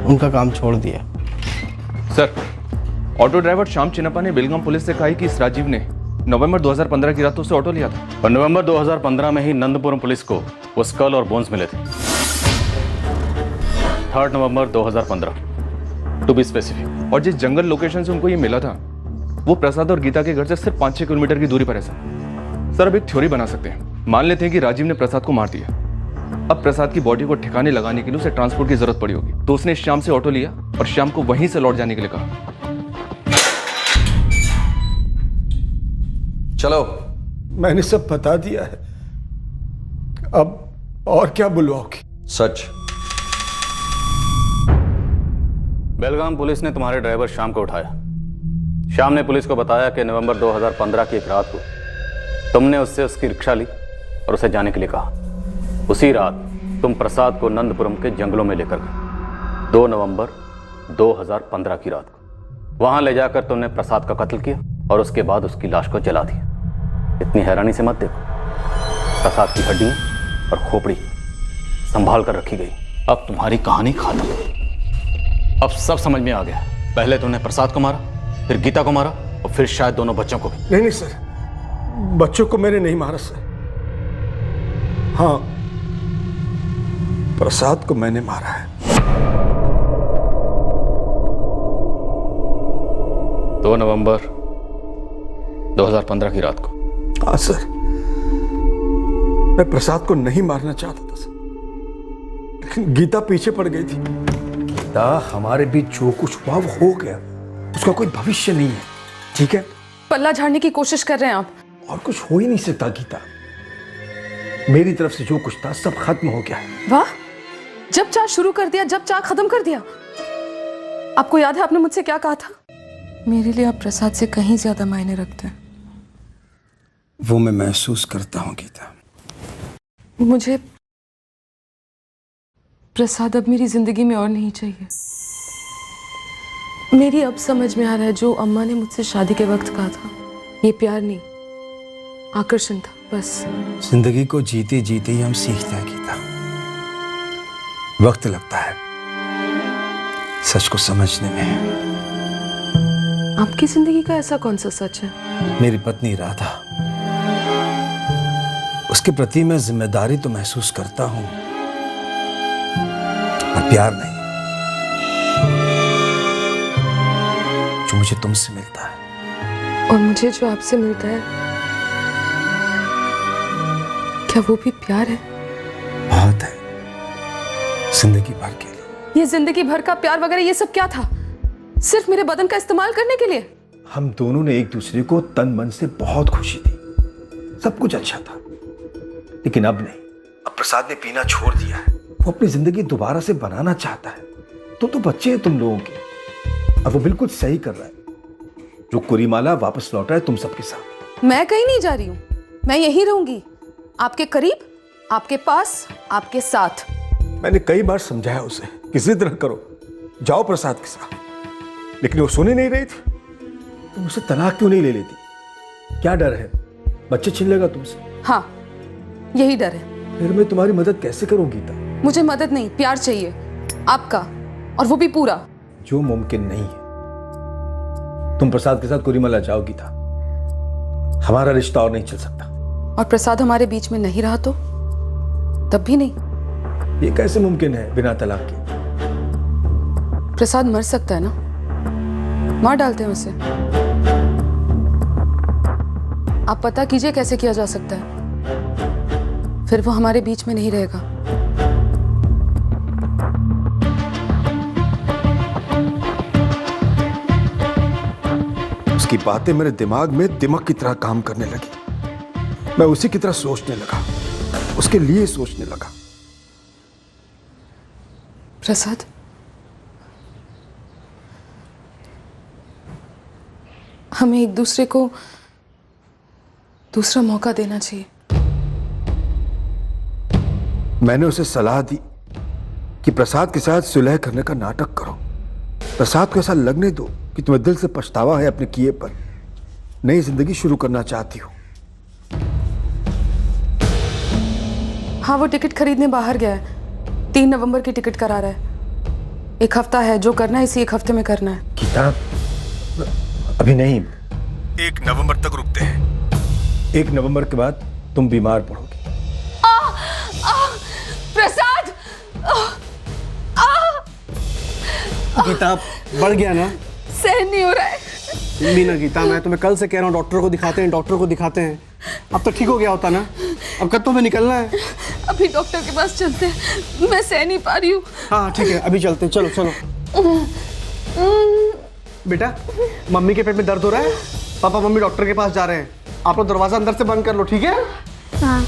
Speaker 5: उनका काम छोड़ दिया।
Speaker 2: Sir, auto driver Shyam Chinnappa ने बेलगाम पुलिस से कहा है कि इस राजीव ने नवंबर 2015 की रात उससे ऑटो लिया था,
Speaker 7: और नवंबर 2015 में ही नंदपुरम पुलिस को वो स्कल और बोन्स मिले थे। 3 नवंबर 2015 टू बी स्पेसिफिक।
Speaker 2: और जिस जंगल लोकेशन से उनको ये मिला था वो प्रसाद और गीता के घर से सिर्फ 5-6 किलोमीटर की दूरी पर है सर। अब एक थ्योरी बना सकते हैं। मान लेते हैं कि राजीव ने प्रसाद को मार दिया। अब प्रसाद की बॉडी को ठिकाने लगाने के लिए उसे ट्रांसपोर्ट की जरूरत पड़ी होगी, तो उसने श्याम से ऑटो लिया और श्याम को वहीं से लौट जाने के लिए कहा।
Speaker 11: चलो,
Speaker 1: मैंने सब बता दिया है, अब और क्या बुलवाओगे?
Speaker 11: सच।
Speaker 7: बेलगाम पुलिस ने तुम्हारे ड्राइवर श्याम को उठाया। श्याम ने पुलिस को बताया कि नवंबर 2015 की एक रात को तुमने उससे उसकी रिक्शा ली और उसे जाने के लिए कहा। उसी रात तुम प्रसाद को नंदपुरम के जंगलों में लेकर गए 2 नवंबर 2015 की रात को। वहां ले जाकर तुमने प्रसाद का कत्ल किया और उसके बाद उसकी लाश को जला दिया। इतनी हैरानी से मत देखो, प्रसाद की हड्डियां और खोपड़ी संभाल कर रखी गई। अब तुम्हारी कहानी खत्म। अब सब समझ में आ गया। पहले तुमने प्रसाद को मारा, फिर गीता को मारा और फिर शायद दोनों बच्चों को भी।
Speaker 1: नहीं सर, बच्चों को मैंने नहीं मारा सर। हाँ, प्रसाद को मैंने मारा है।
Speaker 7: 2 नवंबर 2015 की रात को।
Speaker 1: हाँ सर, मैं प्रसाद को नहीं मारना चाहता था सर, लेकिन गीता पीछे पड़ गई थी। गीता, हमारे बीच जो कुछ हुआ वो हो गया, उसका कोई भविष्य नहीं है, ठीक है?
Speaker 9: पल्ला झाड़ने की कोशिश कर रहे हैं आप।
Speaker 1: और कुछ हो ही नहीं सकता गीता। मेरी तरफ से जो कुछ था सब खत्म हो गया है।
Speaker 9: वाह, जब चाह शुरू कर दिया, जब चाह खत्म कर दिया। आपको याद है आपने मुझसे क्या कहा था? मेरे लिए आप प्रसाद से कहीं ज्यादा मायने रखते हैं।
Speaker 1: वो मैं महसूस करता हूं गीता।
Speaker 9: मुझे प्रसाद अब मेरी जिंदगी में और नहीं चाहिए। मेरी अब समझ में आ रहा है जो अम्मा ने मुझसे शादी के वक्त कहा था, ये प्यार नहीं, आकर्षण था बस।
Speaker 1: जिंदगी को जीते जीते ही हम सीखते हैं गीता। वक्त लगता है सच को समझने में।
Speaker 9: आपकी जिंदगी का ऐसा कौन सा सच है?
Speaker 1: मेरी पत्नी राधा, उसके प्रति मैं जिम्मेदारी तो महसूस करता हूं, पर प्यार नहीं जो मुझे तुमसे मिलता है।
Speaker 9: और मुझे जो आपसे मिलता है, क्या वो भी प्यार है?
Speaker 1: बहुत है, जिंदगी भर के लिए।
Speaker 9: ये जिंदगी भर का प्यार वगैरह ये सब क्या था? सिर्फ मेरे बदन का इस्तेमाल करने के लिए?
Speaker 1: हम दोनों ने एक दूसरे को तन मन से बहुत खुशी दी, सब कुछ अच्छा था, लेकिन अब नहीं। अब प्रसाद ने पीना छोड़ दिया है, वो अपनी जिंदगी दोबारा से बनाना चाहता है। तो बच्चे हैं तुम लोगों के। अब वो बिल्कुल सही कर रहा है। जो कुरीमाला वापस लौटा है तुम सबके साथ।
Speaker 9: मैं कहीं नहीं जा रही हूँ, मैं यहीं रहूंगी, आपके करीब, आपके पास, आपके साथ।
Speaker 1: मैंने कई बार समझाया उसे किसी तरह करो, जाओ प्रसाद के साथ, लेकिन वो सुनी नहीं रही थी। तुम उसे तलाक क्यों नहीं ले लेती? क्या डर है? बच्चे छीन लेगा तुमसे?
Speaker 9: हाँ, यही डर है।
Speaker 1: फिर मैं तुम्हारी मदद कैसे करूं गीता?
Speaker 9: मुझे मदद नहीं, प्यार चाहिए आपका, और वो भी पूरा।
Speaker 1: जो मुमकिन नहीं है। तुम प्रसाद के साथ कुरीमाला जाओ गीता, हमारा रिश्ता और नहीं चल सकता।
Speaker 9: और प्रसाद हमारे बीच में नहीं रहा तो? तब भी नहीं।
Speaker 1: ये कैसे मुमकिन है बिना तलाक के?
Speaker 9: प्रसाद मर सकता है ना, मार डालते हैं उसे। आप पता कीजिए कैसे किया जा सकता है, फिर वो हमारे बीच में नहीं रहेगा।
Speaker 1: उसकी बातें मेरे दिमाग में दिमाग की तरह काम करने लगी। मैं उसी की तरह सोचने लगा, उसके लिए सोचने लगा।
Speaker 9: प्रसाद, हमें एक दूसरे को दूसरा मौका देना चाहिए।
Speaker 1: मैंने उसे सलाह दी कि प्रसाद के साथ सुलह करने का नाटक करो। प्रसाद को ऐसा लगने दो कि तुम्हें दिल से पछतावा है अपने किए पर, नई जिंदगी शुरू करना चाहती हो।
Speaker 9: हाँ, वो टिकट खरीदने बाहर गया है, 3 नवंबर की टिकट करा रहा है। 1 हफ्ता है, जो करना है इसी 1 हफ्ते में करना है।
Speaker 1: गीता, अभी नहीं, 1 नवंबर तक रुकते हैं। 1 नवंबर के बाद तुम बीमार पड़ोगे।
Speaker 9: प्रसाद!
Speaker 5: गीता, बढ़ गया ना?
Speaker 9: सहन नहीं हो रहा है।
Speaker 5: मीना, गीता, मैं तुम्हें कल से कह रहा हूँ डॉक्टर को दिखाते हैं, डॉक्टर को दिखाते हैं। अब तो ठीक हो गया होता ना, अब कब तुम्हें निकलना है?
Speaker 9: अभी डॉक्टर के पास चलते हैं, मैं सह नहीं पा रही हूँ।
Speaker 5: हाँ ठीक है, अभी चलते हैं, चलो चलो। बेटा, मम्मी के पेट में दर्द हो रहा है, पापा मम्मी डॉक्टर के पास जा रहे हैं, आप लोग दरवाजा अंदर से बंद कर लो, ठीक है?
Speaker 9: हाँ।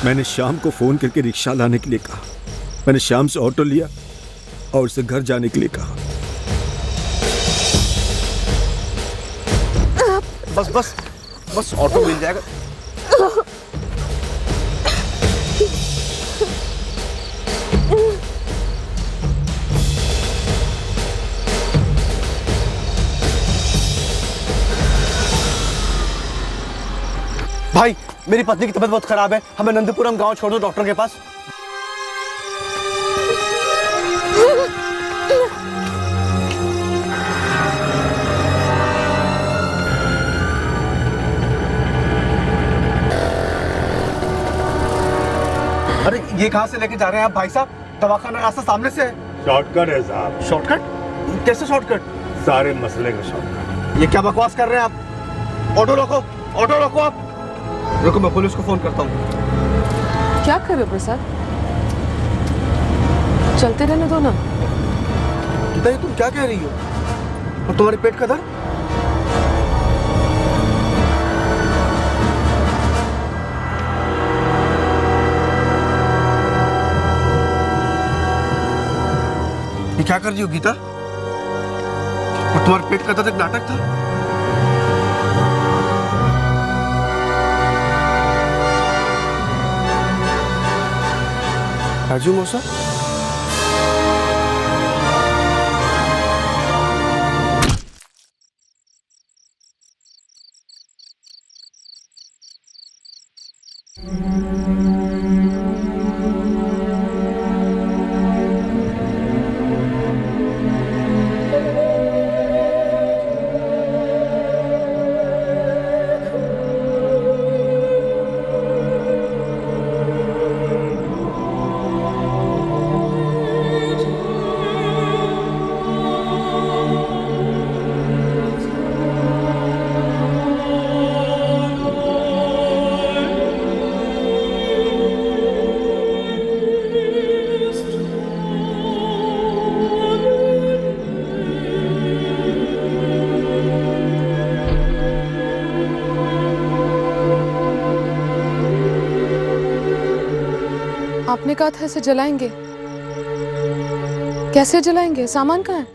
Speaker 1: मैंने शाम को फोन करके रिक्शा लाने के लिए कहा। मैंने शाम से ऑटो लिया और उसे घर जाने के लिए कहा।
Speaker 5: बस बस बस ऑटो मिल जाएगा। भाई मेरी पत्नी की तबीयत बहुत खराब है, हमें नंदीपुरम गांव छोड़ दो डॉक्टर के पास। अरे ये कहां से लेके जा रहे हैं आप भाई साहब? दवाखाना रास्ता सामने से है।
Speaker 18: शॉर्टकट है साहब।
Speaker 5: शॉर्टकट? कैसे शॉर्टकट?
Speaker 18: सारे मसले का शॉर्टकट।
Speaker 5: ये क्या बकवास कर रहे हैं आप? ऑटो रोको, ऑटो रोको आप। रुको मैं पुलिस को फोन करता हूँ।
Speaker 9: क्या कर रहे हो प्रसाद? चलते रहने दो ना।
Speaker 5: गीता ये तुम क्या कह रही हो? और तुम्हारे पेट का दर्द? ये क्या कर रही हो गीता? और तुम्हारे पेट का दर्द एक नाटक था? राजू मौसा?
Speaker 9: आपने कहा था इसे जलाएंगे, कैसे जलाएंगे? सामान कहाँ है?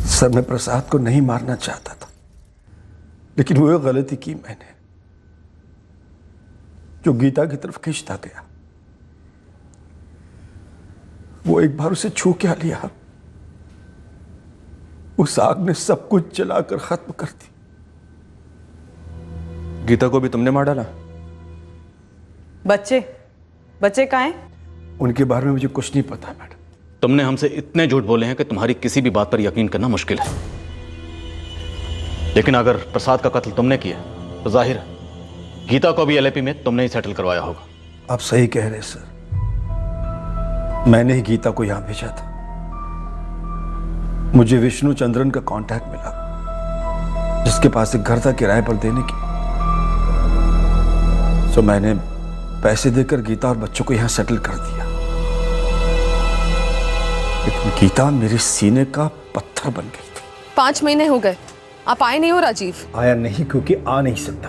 Speaker 1: सर मैं प्रसाद को नहीं मारना चाहता था, लेकिन वो गलती की मैंने जो गीता की तरफ खींचता गया। वो एक बार उसे छू क्या लिया, उस आग ने सब कुछ जलाकर खत्म कर दी।
Speaker 2: गीता को भी तुमने मार डाला?
Speaker 6: बच्चे कहाँ हैं?
Speaker 1: उनके बारे में मुझे कुछ नहीं पता मैडम।
Speaker 7: तुमने हमसे इतने झूठ बोले हैं कि तुम्हारी किसी भी बात पर यकीन करना मुश्किल है। लेकिन अगर प्रसाद का कत्ल तुमने किया तो जाहिर है गीता को भी एलएपी में तुमने ही सेटल करवाया होगा।
Speaker 1: आप सही कह रहे सर, मैंने ही गीता को यहां भेजा था। मुझे विष्णु चंद्रन का कांटेक्ट मिला, जिसके पास एक घर था किराए पर देने की। तो मैंने पैसे देकर गीता और बच्चों को यहां सेटल कर दिया। लेकिन गीता मेरे सीने का पत्थर बन गई थी।
Speaker 9: 5 महीने हो गए, आप आए नहीं हो राजीव?
Speaker 1: आया नहीं क्योंकि आ नहीं सकता।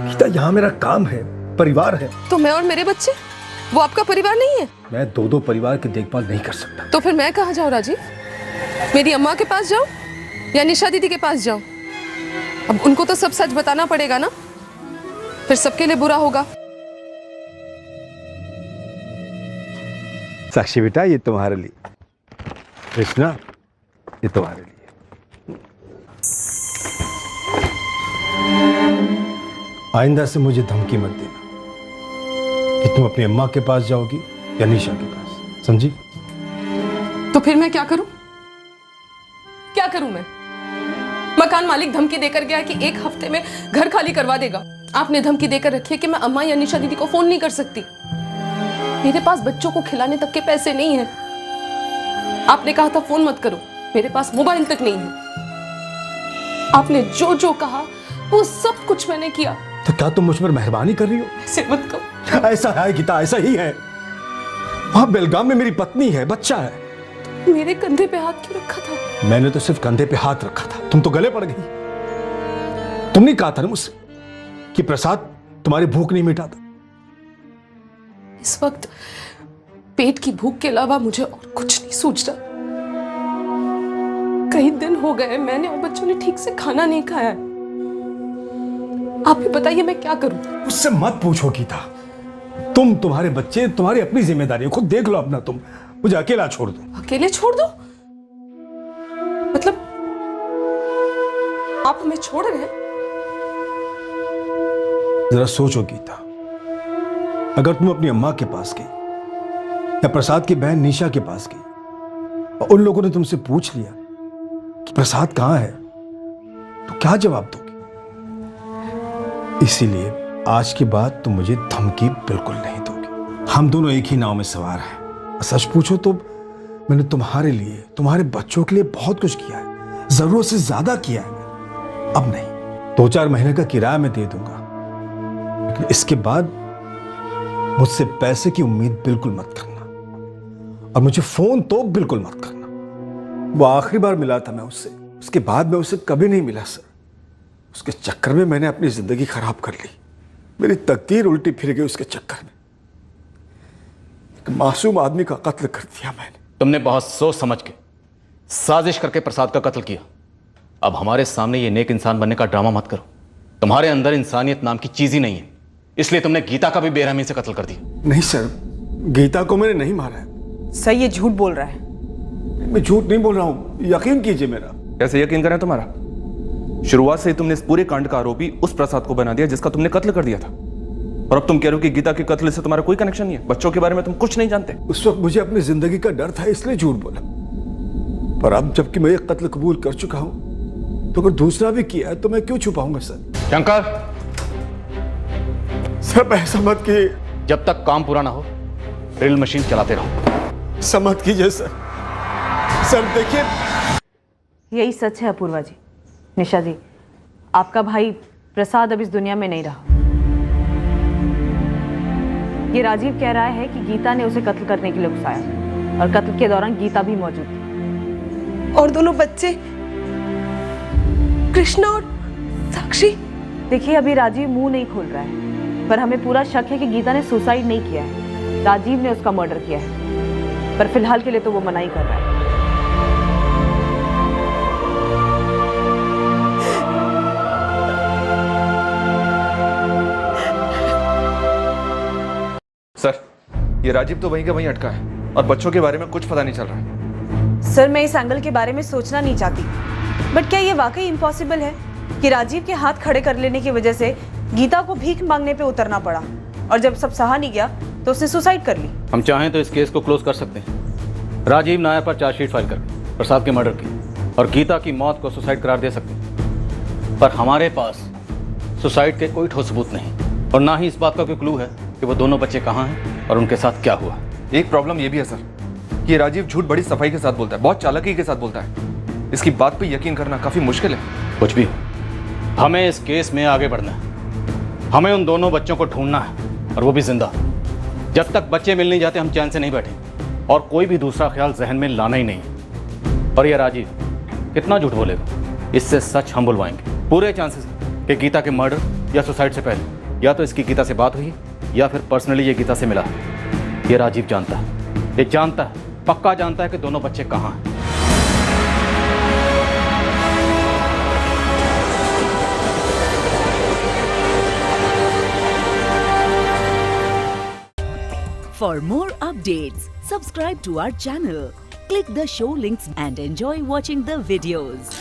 Speaker 1: गीता यहाँ मेरा काम है, परिवार है।
Speaker 9: तो मैं और मेरे बच्चे, वो आपका परिवार नहीं है?
Speaker 1: मैं 2 परिवार की देखभाल नहीं कर सकता।
Speaker 9: तो फिर मैं कहाँ जाऊँ राजीव? मेरी अम्मा के पास जाऊँ या निशा दीदी के पास जाऊँ? अब उनको तो सब सच बताना पड़ेगा ना, फिर सबके लिए बुरा होगा।
Speaker 1: साक्षी बेटा, ये तुम्हारे लिए। कृष्णा, ये तुम्हारे लिए। आइंदा से मुझे धमकी मत देना कि तुम अपनी अम्मा के पास जाओगी या निशा के पास, समझी?
Speaker 9: तो फिर मैं क्या करूं? क्या करूं मैं? मकान मालिक धमकी देकर गया कि 1 हफ्ते में घर खाली करवा देगा। आपने धमकी देकर रखी है कि मैं अम्मा या निशा दीदी को फोन नहीं कर सकती। मेरे पास बच्चों को खिलाने तक के पैसे नहीं है। आपने कहा था फोन मत करो, मेरे पास मोबाइल तक नहीं है। आपने जो जो कहा वो सब कुछ मैंने किया।
Speaker 1: तो क्या तुम मुझ पर मेहरबानी कर रही हो?
Speaker 9: ऐसे मत करो।
Speaker 1: ऐसा है गीता, ऐसा ही है। वहां बेलगाम में मेरी पत्नी है, बच्चा है।
Speaker 9: मेरे कंधे पे हाथ क्यों रखा था?
Speaker 1: मैंने तो सिर्फ कंधे पे हाथ रखा था, तुम तो गले पड़ गई। तुमने कहा था ना मुझसे कि प्रसाद तुम्हारी भूख नहीं मिटाता।
Speaker 9: इस वक्त पेट की भूख के अलावा मुझे और कुछ नहीं सूझ रहा। कई दिन हो गए मैंने और बच्चों ने ठीक से खाना नहीं खाया है। आप ही बताइए मैं क्या करूं?
Speaker 1: उससे मत पूछो गीता। तुम्हारे बच्चे, तुम्हारी अपनी जिम्मेदारी है, खुद देख लो अपना। तुम मुझे अकेला छोड़ दो।
Speaker 9: अकेले छोड़ दो? मतलब आप हमें छोड़ रहे हैं?
Speaker 1: जरा सोचो गीता, अगर तुम अपनी अम्मा के पास गई या प्रसाद की बहन निशा के पास गई और उन लोगों ने तुमसे पूछ लिया कि प्रसाद कहां है, तो क्या जवाब दोगे? इसीलिए आज के बाद तुम मुझे धमकी बिल्कुल नहीं दोगे। हम दोनों एक ही नाव में सवार हैं। सच पूछो तो मैंने तुम्हारे लिए, तुम्हारे बच्चों के लिए बहुत कुछ किया है, जरूरत से ज्यादा किया है। अब नहीं, 2-4 महीने का किराया मैं दे दूंगा, लेकिन इसके बाद मुझसे पैसे की उम्मीद बिल्कुल मत करना, और मुझे फोन तो बिल्कुल मत करना। वो आखिरी बार मिला था मैं उससे, उसके बाद मैं उससे कभी नहीं मिला सर। उसके चक्कर में मैंने अपनी जिंदगी खराब कर ली। मेरी तकदीर उल्टी फिर गई उसके चक्कर में। एक मासूम आदमी का कत्ल कर दिया मैंने।
Speaker 7: तुमने बहुत सोच समझ के, साजिश करके प्रसाद का कत्ल किया। अब हमारे सामने ये नेक इंसान बनने का ड्रामा मत करो। तुम्हारे अंदर इंसानियत नाम की चीज ही नहीं है, इसलिए तुमने गीता का भी बेरहमी से कत्ल कर दिया।
Speaker 1: नहीं सर, गीता को मैंने नहीं मारा है।
Speaker 6: सर ये झूठ बोल रहा है।
Speaker 1: मैं झूठ नहीं बोल रहा हूं, यकीन कीजिए मेरा।
Speaker 2: कैसे यकीन करें तुम्हारा? शुरुआत से ही तुमने इस पूरे कांड का आरोपी उस प्रसाद को बना दिया जिसका तुमने कत्ल कर दिया था, और अब तुम कह रहे हो कि गीता के कत्ल से तुम्हारा कोई कनेक्शन नहीं है। बच्चों के बारे में तुम कुछ नहीं जानते।
Speaker 1: उस वक्त मुझे अपनी जिंदगी का डर था, इसलिए झूठ बोला। पर अब जबकि मैं एक कत्ल कबूल कर चुका हूं, तो अगर दूसरा भी किया है तो मैं क्यों छुपाऊंगा सर?
Speaker 7: शंकर,
Speaker 1: सर ऐसा मत कीजिए।
Speaker 7: जब तक काम पूरा ना हो ड्रिल मशीन चलाते रहो।
Speaker 1: समझ कीजिए सर। सर देखिए,
Speaker 6: यही सच है अपूर्वा जी। निशा जी, आपका भाई प्रसाद अब इस दुनिया में नहीं रहा। ये राजीव कह रहा है कि गीता ने उसे कत्ल करने के लिए उकसाया, और कत्ल के दौरान गीता भी मौजूद थी।
Speaker 9: और दोनों बच्चे कृष्णा और साक्षी?
Speaker 6: देखिए अभी राजीव मुंह नहीं खोल रहा है, पर हमें पूरा शक है कि गीता ने सुसाइड नहीं किया है, राजीव ने उसका मर्डर किया है। पर फिलहाल के लिए तो वो मना ही कर रहा है।
Speaker 2: सर, ये राजीव तो वहीं का वहीं अटका है, और बच्चों के बारे में कुछ पता नहीं चल रहा है।
Speaker 6: सर मैं इस एंगल के बारे में सोचना नहीं चाहती, बट क्या ये वाकई इम्पॉसिबल है कि राजीव के हाथ खड़े कर लेने की वजह से गीता को भीख मांगने पे उतरना पड़ा, और जब सब सहा नहीं गया तो उसने सुसाइड कर ली?
Speaker 7: हम चाहें तो इस केस को क्लोज कर सकते हैं। राजीव नायर पर चार्जशीट फाइल करके प्रसाद के मर्डर की और गीता की मौत को सुसाइड करार दे सकते हैं, पर हमारे पास सुसाइड के कोई ठोस सबूत नहीं, और ना ही इस बात का कोई क्लू है कि वो दोनों बच्चे कहाँ हैं और उनके साथ क्या हुआ।
Speaker 2: एक प्रॉब्लम ये भी है सर कि राजीव झूठ बड़ी सफाई के साथ बोलता है, बहुत चालाकी के साथ बोलता है। इसकी बात पे यकीन करना काफी मुश्किल है।
Speaker 7: कुछ भी हो, हमें इस केस में आगे बढ़ना है। हमें उन दोनों बच्चों को ढूंढना है, और वो भी जिंदा। जब तक बच्चे मिल नहीं जाते हम चैन से नहीं बैठे, और कोई भी दूसरा ख्याल जहन में लाना ही नहीं। और ये राजीव कितना झूठ बोलेगा, इससे सच हम बुलवाएंगे। पूरे चांसेस कि गीता के मर्डर या सुसाइड से पहले या तो इसकी गीता से बात हुई या फिर पर्सनली ये गीता से मिला। ये राजीव जानता है, ये जानता है, पक्का जानता है कि दोनों बच्चे कहाँ हैं।
Speaker 19: For more updates, subscribe to our channel, click the show links and enjoy watching the videos.